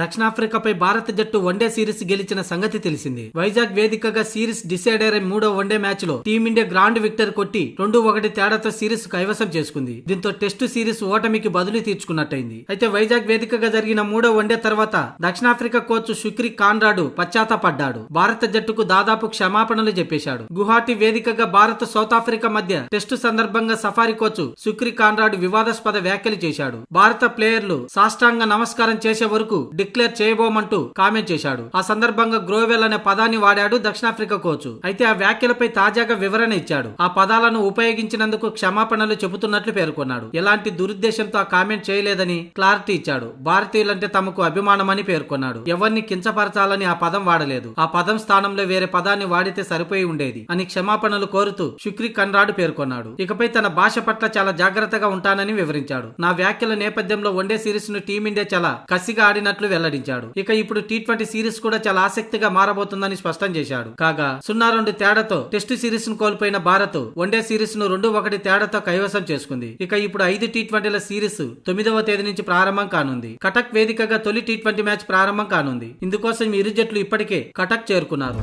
దక్షిణాఫ్రికాపై భారత జట్టు one day series గెలిచిన సంగతి తెలిసింది. వైజాగ్ వేదికగా సిరీస్ డిసైడర్ అయిన మూడో వన్డే మ్యాచ్ లో టీమిండియా గ్రాండ్ విక్టర్ కొట్టి 2-1 తేడాతో సిరీస్ కైవసం చేసుకుంది. దీంతో టెస్టు సిరీస్ ఓటమికి బదులు తీర్చుకున్నట్టయింది. అయితే వైజాగ్ వేదికగా జరిగిన మూడో వన్డే తర్వాత దక్షిణాఫ్రికా కోచ్ షుక్రీ కాన్రాడ్ పశ్చాత్తాపడ్డాడు. భారత జట్టుకు దాదాపు క్షమాపణలు చెప్పేశాడు. గువాహటి వేదికగా భారత్ సౌత్ ఆఫ్రికా మధ్య టెస్టు సందర్భంగా సఫారీ కోచ్ షుక్రీ కాన్రాడ్ వివాదాస్పద వ్యాఖ్యలు చేశాడు. భారత ప్లేయర్లు సాష్టాంగ నమస్కారం చేసే వరకు డిక్లేర్ చేయబోమంటూ కామెంట్ చేశాడు. ఆ సందర్భంగా గ్రోవెల్ అనే పదాన్ని వాడాడు దక్షిణాఫ్రికా కోచ్. అయితే ఆ వ్యాఖ్యలపై తాజాగా వివరణ ఇచ్చాడు. ఆ పదాలను ఉపయోగించినందుకు క్షమాపణలు చెబుతున్నట్లు పేర్కొన్నాడు. ఎలాంటి దురుద్దేశంతో ఆ కామెంట్ చేయలేదని క్లారిటీ ఇచ్చాడు. భారతీయులంటే తమకు అభిమానమని పేర్కొన్నాడు. ఎవరిని కించపరచాలని ఆ పదం వాడలేదు. ఆ పదం స్థానంలో వేరే పదాన్ని వాడితే సరిపోయి ఉండేది అని క్షమాపణలు కోరుతూ షుక్రీ కన్రాడ్ పేర్కొన్నాడు. ఇకపై తన భాష పట్ల చాలా జాగ్రత్తగా ఉంటానని వివరించాడు. నా వ్యాఖ్యల నేపథ్యంలో వన్డే సిరీస్ ను టీమిండియా చాలా కసిగా ఆడినట్లు వెల్లడించాడు. ఇక ఇప్పుడు టీ20 సిరీస్ కూడా చాలా ఆసక్తిగా మారబోతుందని స్పష్టం చేశాడు. కాగా 0-2 తేడాతో టెస్టు సిరీస్ ను కోల్పోయిన భారత్ వన్డే సిరీస్ ను 2-1 తేడాతో కైవసం చేసుకుంది. ఇక ఇప్పుడు 5 టీ20ల సిరీస్ 9వ తేదీ నుంచి ప్రారంభం కానుంది. కటక్ వేదికగా తొలి టీ20 మ్యాచ్ ప్రారంభం కానుంది. ఇందుకోసం ఇరు జట్లు ఇప్పటికే కటక్ చేరుకున్నారు.